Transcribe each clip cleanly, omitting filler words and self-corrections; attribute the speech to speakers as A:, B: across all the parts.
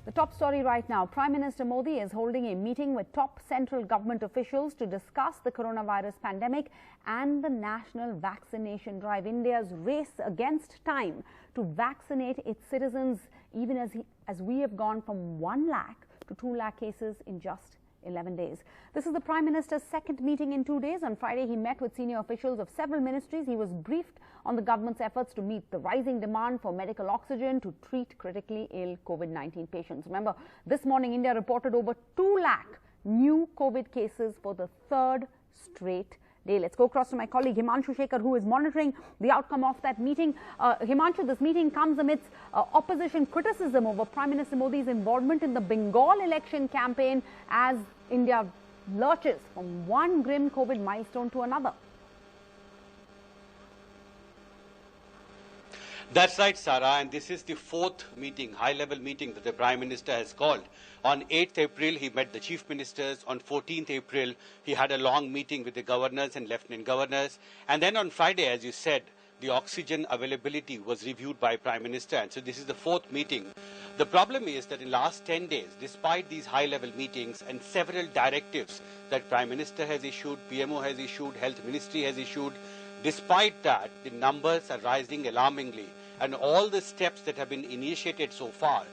A: The top story right now, Prime Minister Modi is holding a meeting with top central government officials to discuss the coronavirus pandemic and the national vaccination drive. India's race against time to vaccinate its citizens, even as we have gone from 1 lakh to 2 lakh cases in just 11 days. This is the Prime Minister's second meeting in 2 days. On Friday, he met with senior officials of several ministries. He was briefed on the government's efforts to meet the rising demand for medical oxygen to treat critically ill COVID-19 patients. Remember, this morning, India reported over 2 lakh new COVID cases for the third straight day. Let's go across to my colleague Himanshu Shekhar, who is monitoring the outcome of that meeting. Himanshu, this meeting comes amidst opposition criticism over Prime Minister Modi's involvement in the Bengal election campaign as India lurches from one grim COVID milestone to another.
B: That's right, Sarah, and this is the fourth meeting, high-level meeting that the Prime Minister has called. On 8th April, he met the Chief Ministers. On 14th April, he had a long meeting with the governors and lieutenant governors. And then on Friday, as you said, the oxygen availability was reviewed by Prime Minister. And so this is the fourth meeting. The problem is that in the last 10 days, despite these high-level meetings and several directives that Prime Minister has issued, PMO has issued, Health Ministry has issued, despite that, the numbers are rising alarmingly. And all the steps that have been initiated so far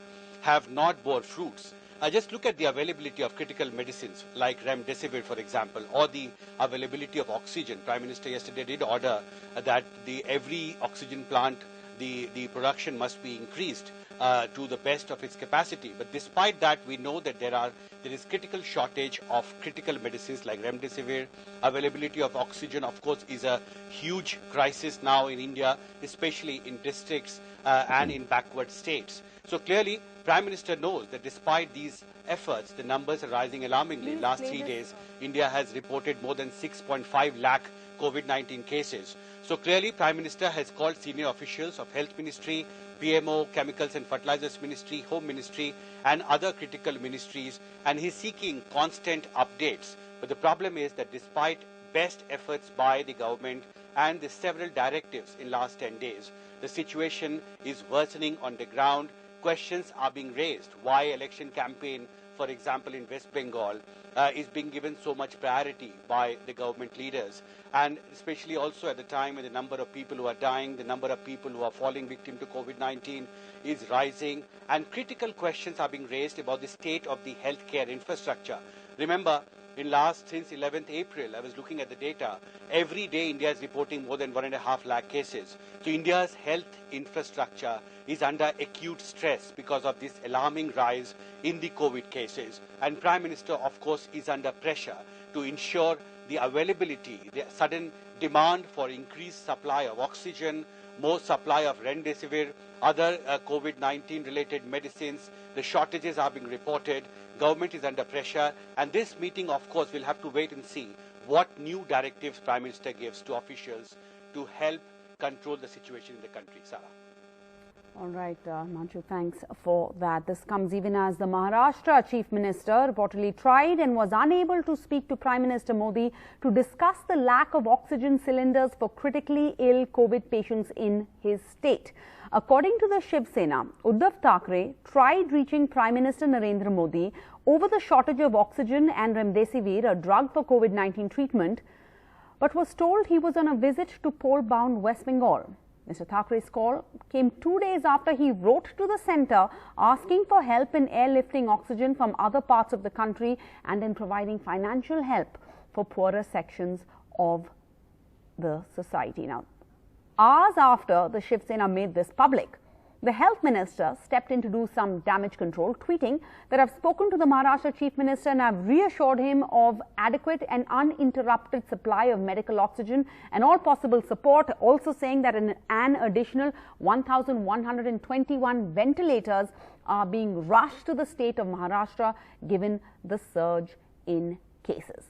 B: have not bore fruits. Just look at the availability of critical medicines like remdesivir, for example, or the availability of oxygen. Prime Minister yesterday did order that every oxygen plant, the production must be increased to the best of its capacity. But despite that, we know that there is critical shortage of critical medicines like remdesivir. Availability of oxygen, of course, is a huge crisis now in India, especially in districts and in backward states. So clearly, Prime Minister knows that despite these efforts, the numbers are rising alarmingly. In last 3 days, India has reported more than 6.5 lakh COVID-19 cases. So clearly, Prime Minister has called senior officials of Health Ministry, PMO, Chemicals and Fertilizers Ministry, Home Ministry and other critical ministries, and he's seeking constant updates. But the problem is that despite best efforts by the government and the several directives in last 10 days, the situation is worsening on the ground. Questions are being raised. Why election campaign, for example, in West Bengal, is being given so much priority by the government leaders, and especially also at the time when the number of people who are dying, the number of people who are falling victim to COVID-19 is rising, and critical questions are being raised about the state of the healthcare infrastructure. Remember, since 11th April, I was looking at the data, every day India is reporting more than 1.5 lakh cases. So India's health infrastructure is under acute stress because of this alarming rise in the COVID cases. And Prime Minister, of course, is under pressure to ensure the availability, the sudden demand for increased supply of oxygen, more supply of remdesivir, other COVID-19 related medicines. The shortages are being reported. Government is under pressure, and this meeting, of course, will have to wait and see what new directives Prime Minister gives to officials to help control the situation in the country. Sarah.
A: All right, Manchu, thanks for that. This comes even as the Maharashtra Chief Minister reportedly tried and was unable to speak to Prime Minister Modi to discuss the lack of oxygen cylinders for critically ill COVID patients in his state. According to the Shiv Sena, Uddhav Thackeray tried reaching Prime Minister Narendra Modi over the shortage of oxygen and remdesivir, a drug for COVID-19 treatment, but was told he was on a visit to pole-bound West Bengal. Mr. Thackeray's call came 2 days after he wrote to the centre asking for help in airlifting oxygen from other parts of the country and in providing financial help for poorer sections of the society. Now, hours after the Shiv Sena made this public, the Health Minister stepped in to do some damage control, tweeting that I've spoken to the Maharashtra Chief Minister and I've reassured him of adequate and uninterrupted supply of medical oxygen and all possible support, also saying that an additional 1,121 ventilators are being rushed to the state of Maharashtra given the surge in cases.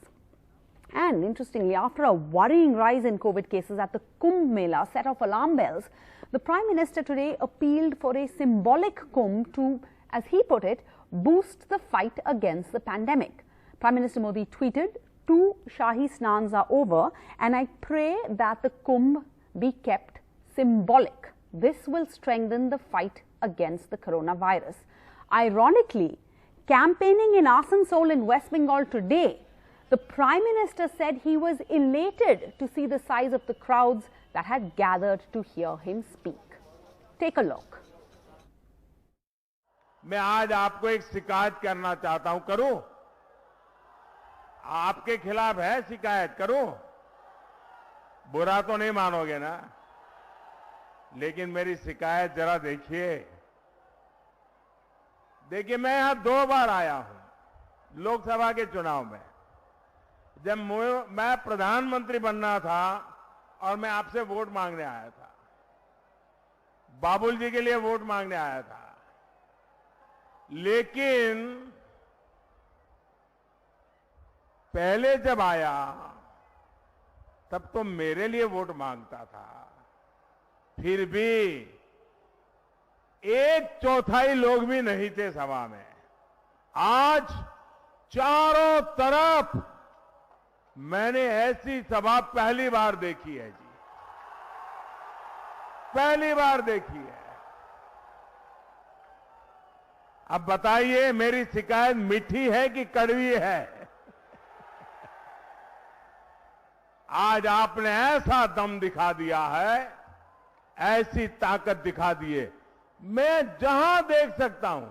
A: And interestingly, after a worrying rise in COVID cases at the Kumbh Mela set off alarm bells, the Prime Minister today appealed for a symbolic Kumbh to, as he put it, boost the fight against the pandemic. Prime Minister Modi tweeted, "2 Shahi Snans are over and I pray that the Kumbh be kept symbolic. This will strengthen the fight against the coronavirus." Ironically, campaigning in Asansol in West Bengal today, the Prime Minister said he was elated to see the size of the crowds that had gathered to hear him speak. Take a look.
C: मैं आज आपको एक शिकायत करना चाहता हूं, करूं? आपके खिलाफ है शिकायत, करूं? बुरा तो नहीं मानोगे ना? लेकिन मेरी शिकायत जरा देखिए। देखिए, मैं यहां 2 बार आया हूं लोकसभा के चुनाव में। जब मैं प्रधानमंत्री बनना था और मैं आपसे वोट मांगने आया था, बाबुल जी के लिए वोट मांगने आया था, लेकिन पहले जब आया तब तो मेरे लिए वोट मांगता था। फिर भी 1/4 लोग भी नहीं थे सभा में। आज चारों तरफ मैंने ऐसी सभा पहली बार देखी है जी, पहली बार देखी है। अब बताइए, मेरी शिकायत मीठी है कि कड़वी है? आज आपने ऐसा दम दिखा दिया है, ऐसी ताकत दिखा दी है। मैं जहां देख सकता हूं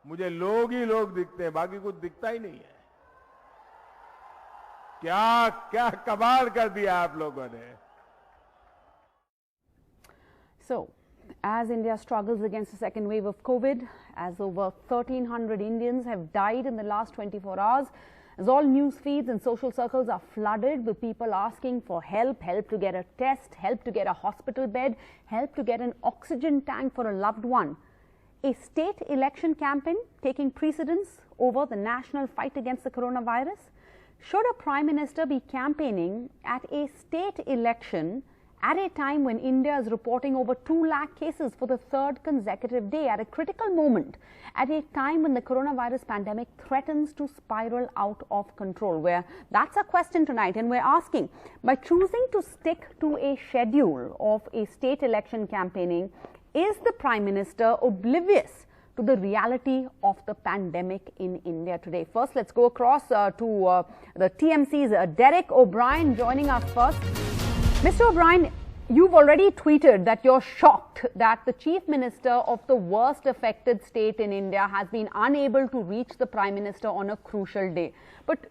C: मुझे लोग ही लोग दिखते हैं, बाकी कुछ दिखता ही नहीं है। क्या क्या कमाल कर दिया आप लोगों ने।
A: So, as India struggles against the second wave of COVID, as over 1,300 Indians have died in the last 24 hours, as all news feeds and social circles are flooded with people asking for help, help to get a test, help to get a hospital bed, help to get an oxygen tank for a loved one. A state election campaign taking precedence over the national fight against the coronavirus? Should a Prime Minister be campaigning at a state election at a time when India is reporting over 2 lakh cases for the 3rd consecutive day, at a critical moment, at a time when the coronavirus pandemic threatens to spiral out of control? Where that's a question tonight, and we're asking, by choosing to stick to a schedule of a state election campaigning, is the Prime Minister oblivious to the reality of the pandemic in India today? First, let's go across to the TMC's Derek O'Brien joining us first. Mr. O'Brien, you've already tweeted that you're shocked that the Chief Minister of the worst affected state in India has been unable to reach the Prime Minister on a crucial day. But,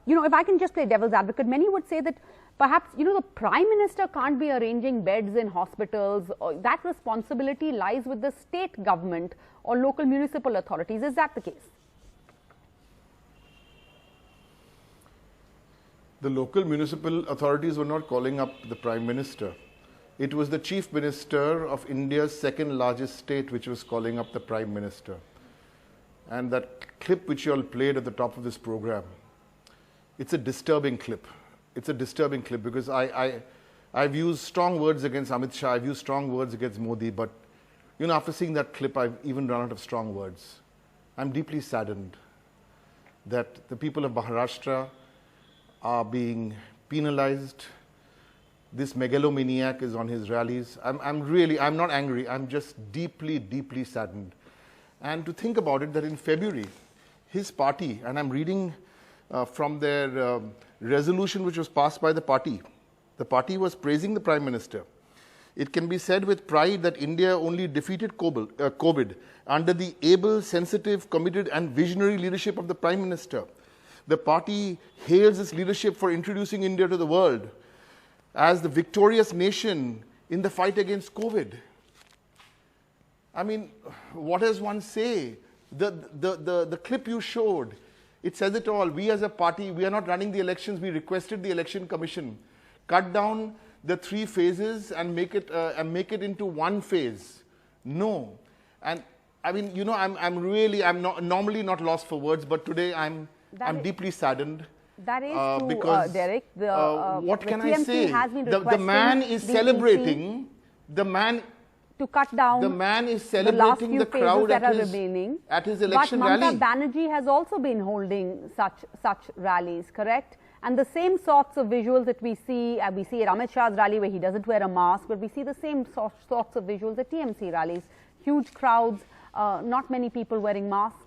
A: if I can just play devil's advocate, many would say that perhaps, the Prime Minister can't be arranging beds in hospitals. That responsibility lies with the state government or local municipal authorities. Is that the case?
D: The local municipal authorities were not calling up the Prime Minister. It was the Chief Minister of India's 2nd largest state which was calling up the Prime Minister. And that clip which you all played at the top of this program, it's a disturbing clip. It's a disturbing clip because I've used strong words against Amit Shah, I've used strong words against Modi, but after seeing that clip, I've even run out of strong words. I'm deeply saddened that the people of Maharashtra are being penalized. This megalomaniac is on his rallies. I'm not angry, I'm just deeply, deeply saddened. And to think about it, that in February, his party, and I'm reading from their resolution which was passed by the party was praising the Prime Minister. It can be said with pride that India only defeated COVID under the able, sensitive, committed and visionary leadership of the Prime Minister. The party hails its leadership for introducing India to the world as the victorious nation in the fight against COVID. I mean, what does one say? The clip you showed, it says it all. We as a party, we are not running the elections. We requested the Election Commission cut down the 3 phases and make it into 1 phase. No. And I mean, I'm normally not lost for words, but today I'm deeply saddened.
A: That is true,
D: because,
A: Derek.
D: What can
A: TMC
D: I say?
A: Has been
D: the man is celebrating. The man
A: to cut down.
D: The man is celebrating the crowd at his election rally.
A: But Mamata Banerjee has also been holding such rallies, correct? And the same sorts of visuals that we see at Amit Shah's rally where he doesn't wear a mask, but we see the same sorts of visuals at TMC rallies. Huge crowds, not many people wearing masks.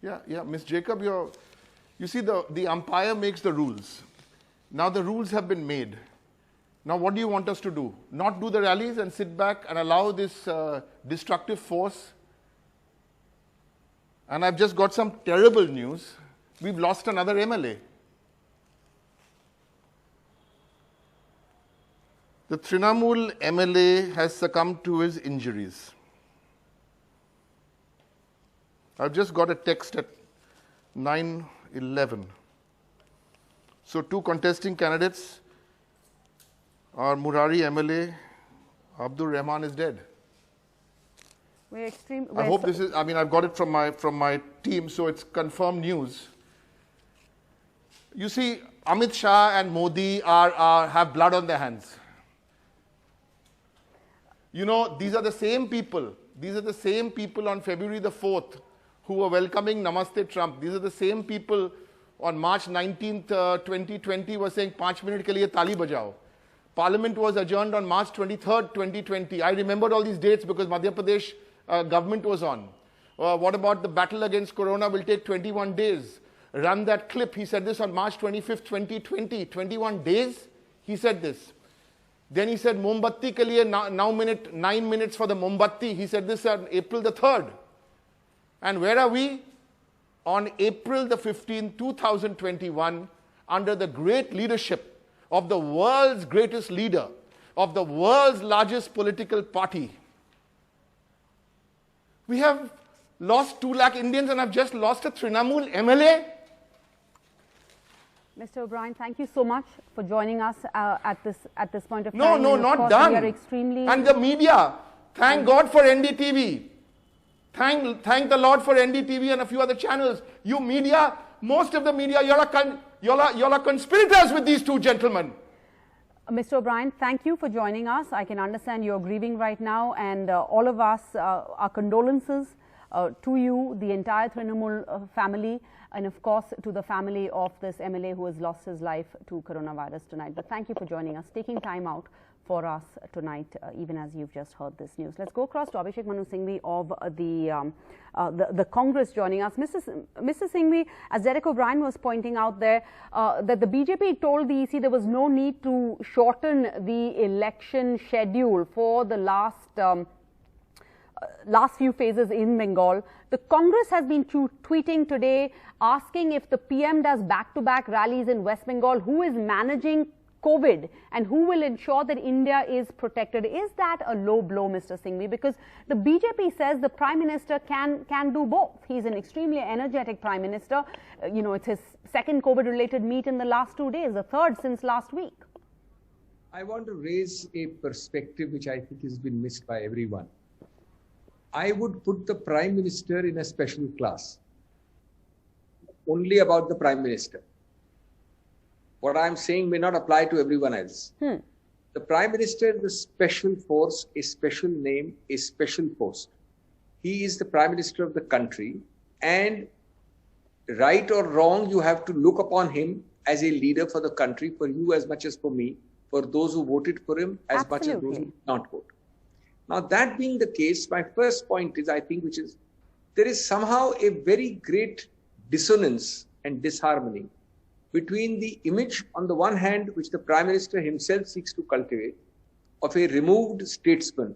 D: Yeah, Ms. Jacob, you see the umpire makes the rules. Now the rules have been made. Now what do you want us to do? Not do the rallies and sit back and allow this destructive force? And I've just got some terrible news. We've lost another MLA. The Trinamool MLA has succumbed to his injuries. I've just got a text at 9:11. So 2 contesting candidates are Murari MLA, Abdur Rahman is dead. I hope this is, I've got it from my team, so it's confirmed news. You see, Amit Shah and Modi have blood on their hands. You know, these are the same people on February the 4th who were welcoming Namaste Trump. These are the same people on March 19th, 2020 were saying 5 minute ke liye tali bajao. Parliament was adjourned on March 23rd, 2020. I remembered all these dates because Madhya Pradesh government was on. What about the battle against Corona will take 21 days? Run that clip. He said this on March 25th, 2020. 21 days, he said this. Then he said, Mombatti ke liye 9 minutes for the Mombatti. He said this on April the 3rd. And where are we? On April the 15th, 2021, under the great leadership of the world's greatest leader, of the world's largest political party. We have lost 2 lakh Indians and have just lost a Trinamool MLA.
A: Mr. O'Brien, thank you so much for joining us at this point of time.
D: No, not done.
A: We are extremely...
D: And the media, thank God for NDTV. Thank the Lord for NDTV and a few other channels. You media, most of the media, you're conspirators with these 2 gentlemen.
A: Mr. O'Brien, thank you for joining us. I can understand you're grieving right now, and all of us, our condolences to you, the entire Trinamool family, and of course to the family of this MLA who has lost his life to coronavirus tonight. But thank you for joining us, taking time out for us tonight, even as you've just heard this news. Let's go across to Abhishek Manu Singhvi of the Congress joining us. Mr. Singhvi, as Derek O'Brien was pointing out there, that the BJP told the EC there was no need to shorten the election schedule for the last few phases in Bengal. The Congress has been tweeting today asking if the PM does back-to-back rallies in West Bengal, who is managing COVID and who will ensure that India is protected. Is that a low blow, Mr. Singhvi? Because the BJP says the Prime Minister can do both. He's an extremely energetic Prime Minister. It's his 2nd COVID-related meet in the last 2 days, the 3rd since last week.
E: I want to raise a perspective which I think has been missed by everyone. I would put the Prime Minister in a special class. Only about the Prime Minister. What I'm saying may not apply to everyone else. The Prime Minister is a special force, a special name, a special post. He is the Prime Minister of the country, and right or wrong, you have to look upon him as a leader for the country, for you as much as for me, for those who voted for him as much as those who did not vote. Now, that being the case, my first point is, I think, which is, there is somehow a very great dissonance and disharmony between the image on the one hand, which the Prime Minister himself seeks to cultivate, of a removed statesman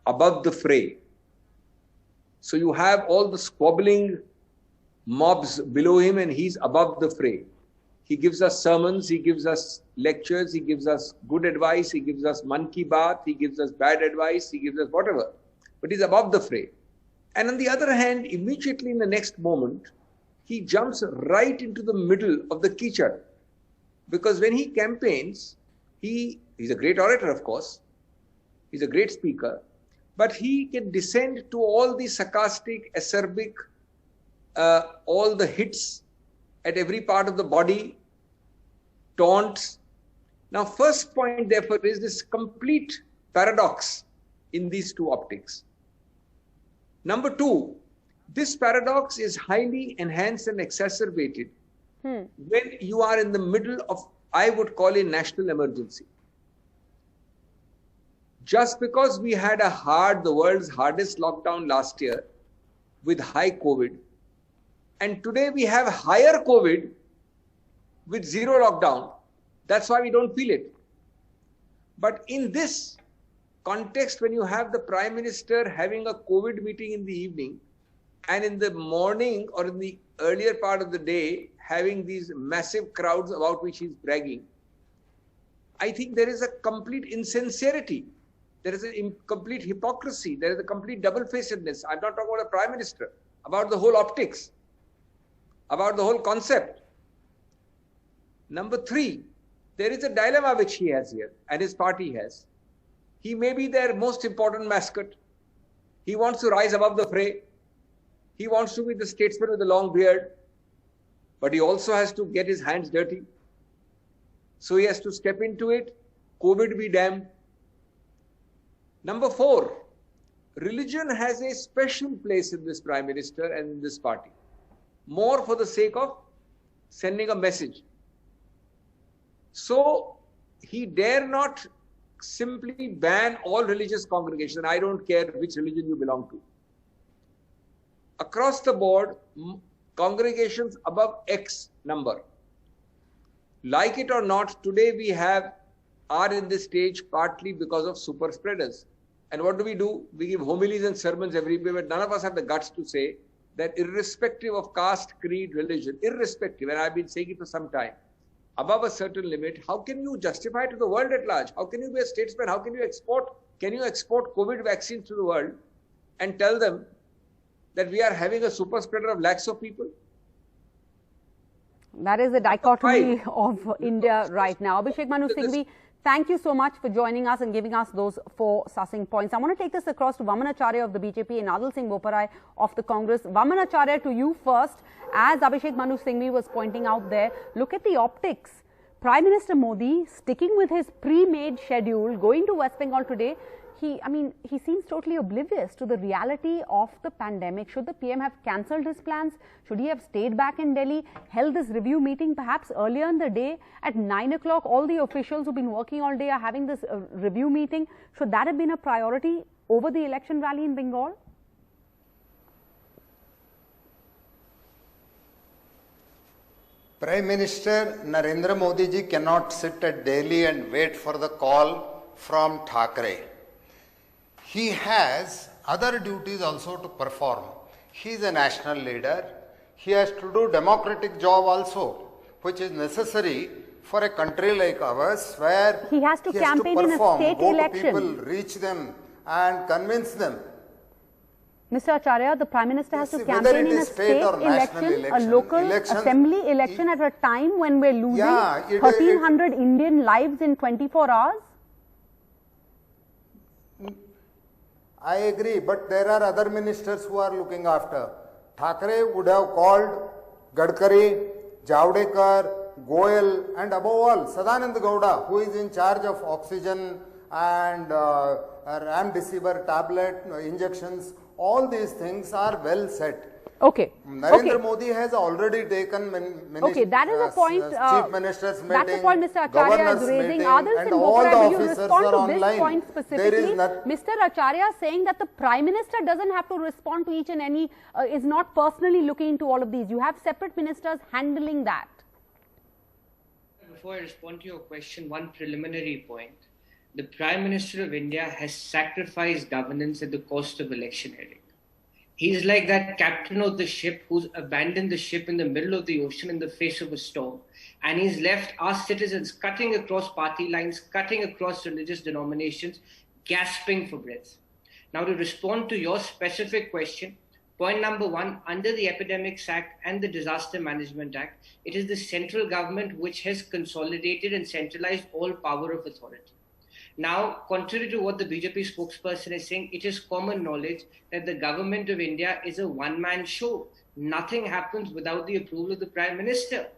E: above the fray. So you have all the squabbling mobs below him and he's above the fray. He gives us sermons, he gives us lectures, he gives us good advice, he gives us man ki baat, he gives us bad advice, he gives us whatever. But he's above the fray. And on the other hand, immediately in the next moment, he jumps right into the middle of the kichad. Because when he campaigns, he's a great orator, of course. He's a great speaker. But he can descend to all the sarcastic, acerbic, all the hits at every part of the body, taunts. Now, first point, therefore, is this complete paradox in these 2 optics. Number 2, this paradox is highly enhanced and exacerbated when you are in the middle of, I would call, a national emergency. Just because we had the world's hardest lockdown last year with high COVID, and today we have higher COVID with zero lockdown, that's why we don't feel it. But in this context, when you have the Prime Minister having a COVID meeting in the evening, and in the morning or in the earlier part of the day, having these massive crowds about which he's bragging, I think there is a complete insincerity. There is a complete hypocrisy. There is a complete double-facedness. I'm not talking about the Prime Minister, about the whole optics, about the whole concept. Number three, there is a dilemma which he has here and his party has. He may be their most important mascot. He wants to rise above the fray. He wants to be the statesman with the long beard. But he also has to get his hands dirty. So he has to step into it. COVID be damned. Number four, religion has a special place in this Prime Minister and in this party. More for the sake of sending a message. So he dare not simply ban all religious congregations. I don't care which religion you belong to. Across the board, congregations above X number. Like it or not, today we are in this stage partly because of super spreaders. And what do? We give homilies and sermons everywhere, but none of us have the guts to say that irrespective of caste, creed, religion, irrespective, and I've been saying it for some time, above a certain limit, how can you justify to the world at large? How can you be a statesman? How can you export COVID vaccines to the world and tell them that we are having a super spreader of lakhs of people?
A: That is the dichotomy of India right now. Abhishek Manu Singhvi, thank you so much for joining us and giving us those 4 succinct points. I want to take this across to Vaman Acharya of the BJP and Adil Singh Boparai of the Congress. Vaman Acharya, to you first. As Abhishek Manu Singhvi was pointing out there, look at the optics. Prime Minister Modi sticking with his pre-made schedule, going to West Bengal today. He seems totally oblivious to the reality of the pandemic. Should the PM have cancelled his plans? Should he have stayed back in Delhi, held this review meeting perhaps earlier in the day at 9 o'clock? All the officials who've been working all day are having this review meeting. Should that have been a priority over the election rally in Bengal?
F: Prime Minister Narendra Modi ji cannot sit at Delhi and wait for the call from Thackeray. He has other duties also to perform. He is a national leader. He has to do democratic job also, which is necessary for a country like ours, where
A: he has to campaign in a state election.
F: Go to people, reach them and convince them.
A: Mr. Acharya, the Prime Minister has to campaign in a state election, a local assembly election at a time when we're losing 1,300 Indian lives in 24 hours?
F: I agree, but there are other ministers who are looking after. Thackeray would have called Gadkari, Javadekar, Goyal, and above all, Sadanand Gowda, who is in charge of oxygen and Remdesivir tablet injections. All these things are well set.
A: Okay.
F: Narendra Modi has already taken
A: that is a point.
F: Chief ministers meeting,
A: that's the point Mr. Acharya is raising. Adil Singh Boparai, will you respond to this point specifically? Mr. Acharya saying that the Prime Minister doesn't have to respond to each and any, is not personally looking into all of these. You have separate ministers handling that.
G: Before I respond to your question, one preliminary point. The Prime Minister of India has sacrificed governance at the cost of electioneering. He's like that captain of the ship who's abandoned the ship in the middle of the ocean in the face of a storm. And he's left our citizens cutting across party lines, cutting across religious denominations, gasping for breath. Now, to respond to your specific question, point number one, under the Epidemics Act and the Disaster Management Act, it is the central government which has consolidated and centralized all power of authority. Now, contrary to what the BJP spokesperson is saying, it is common knowledge that the government of India is a one-man show. Nothing happens without the approval of the Prime Minister.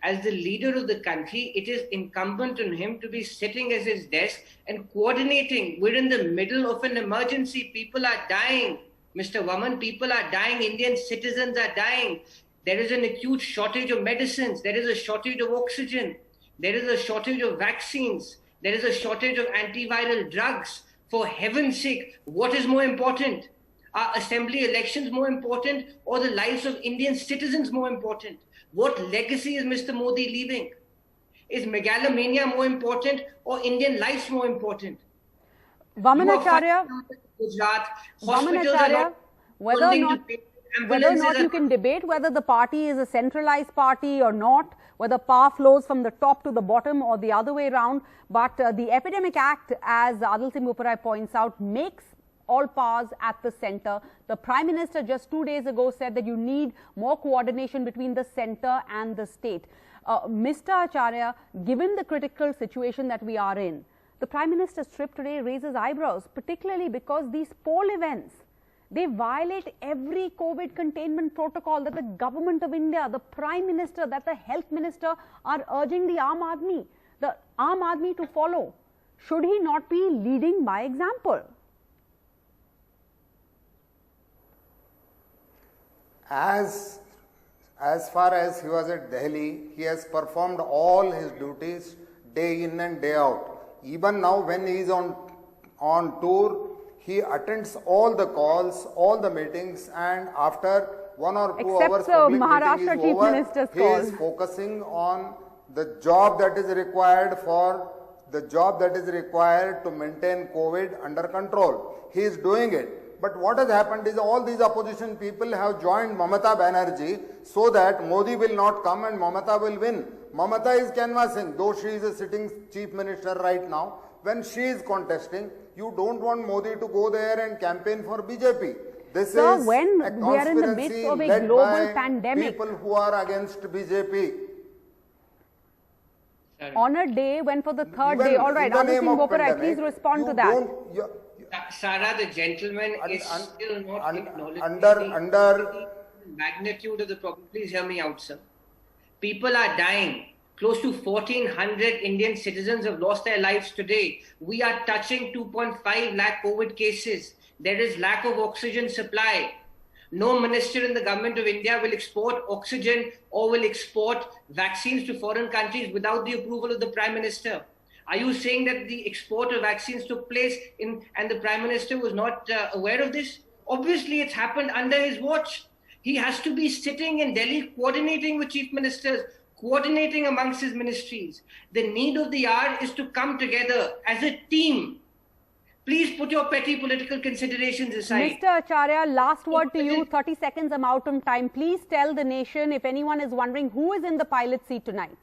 G: As the leader of the country, it is incumbent on him to be sitting at his desk and coordinating. We're in the middle of an emergency. People are dying. Mr. Vaman, people are dying. Indian citizens are dying. There is an acute shortage of medicines. There is a shortage of oxygen. There is a shortage of vaccines. There is a shortage of antiviral drugs. For heaven's sake, what is more important? Are assembly elections more important, or the lives of Indian citizens more important? What legacy is Mr. Modi leaving? Is megalomania more important, or Indian lives more important?
A: Vamanacharya, whether or not you can debate whether the party is a centralized party or not, whether power flows from the top to the bottom or the other way around, but the Epidemic Act, as Adil Singh Boparai points out, makes all powers at the center. The Prime Minister just 2 days ago said that you need more coordination between the center and the state. Mr. Acharya, given the critical situation that we are in, the Prime Minister's trip today raises eyebrows, particularly because these poll events, they violate every COVID containment protocol that the government of India, the Prime Minister, that the Health Minister are urging the Aam Aadmi to follow. Should he not be leading by example?
F: As far as he was at Delhi, he has performed all his duties day in and day out. Even now when he is on tour, he attends all the calls, all the meetings, and after 1 or 2 hours public
A: Maharashtra
F: meeting is
A: Chief
F: over,
A: Minister's
F: he
A: call.
F: is focusing on the job that is required to maintain COVID under control. He is doing it. But what has happened is all these opposition people have joined Mamata Banerjee so that Modi will not come and Mamata will win. Mamata is canvassing, though she is a sitting chief minister right now. When she is contesting, you don't want Modi to go there and campaign for BJP. This
A: Sir,
F: is
A: when
F: a
A: we are in the midst of a
F: led
A: global
F: by
A: pandemic,
F: people who are against BJP.
A: On a day when for the third day, all right, Adil Singh Boparai, please respond to that.
G: Sara, the gentleman is still not acknowledging
F: the
G: magnitude of the problem. Please hear me out, sir. People are dying. Close to 1,400 Indian citizens have lost their lives today. We are touching 2.5 lakh COVID cases. There is lack of oxygen supply. No minister in the government of India will export oxygen or will export vaccines to foreign countries without the approval of the Prime Minister. Are you saying that the export of vaccines took place and the Prime Minister was not aware of this? Obviously, it's happened under his watch. He has to be sitting in Delhi coordinating with chief ministers, coordinating amongst his ministries. The need of the hour is to come together as a team. Please put your petty political considerations aside.
A: Mr. Acharya, last word to you, 30 seconds amount time. Please tell the nation, if anyone is wondering, who is in the pilot seat tonight?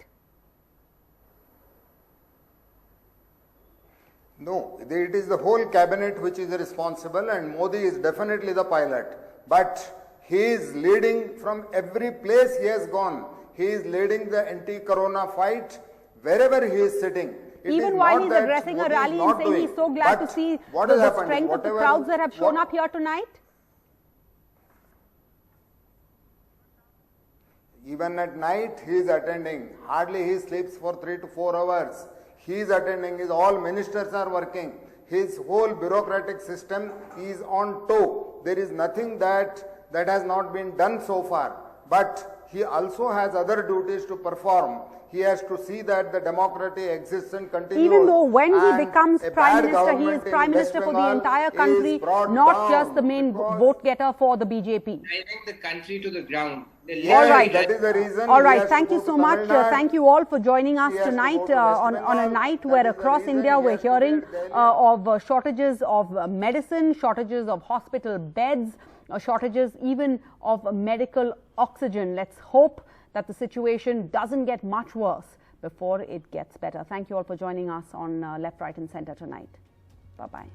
F: No, it is the whole cabinet which is responsible, and Modi is definitely the pilot. But he is leading from every place he has gone. He is leading the anti-corona fight wherever he is sitting.
A: Even while he's addressing a rally and saying he's so glad to see the strength of the crowds that have shown up here tonight?
F: Even at night, he is attending. Hardly he sleeps for 3 to 4 hours. He is attending. All ministers are working. His whole bureaucratic system is on toe. There is nothing that has not been done so far. But he also has other duties to perform. He has to see that the democracy exists and continues.
A: Even though when he becomes Prime Minister, he is Prime Minister for the entire country, not just the main vote getter for the BJP.
G: Driving the country to the ground.
A: All right.
F: That is the reason.
A: All right. Thank you so much. Thank you all for joining us tonight on a night where across India we're hearing of shortages of medicine, shortages of hospital beds, shortages even of medical oxygen. Let's hope that the situation doesn't get much worse before it gets better. Thank you all for joining us on Left, Right and Center tonight. Bye-bye.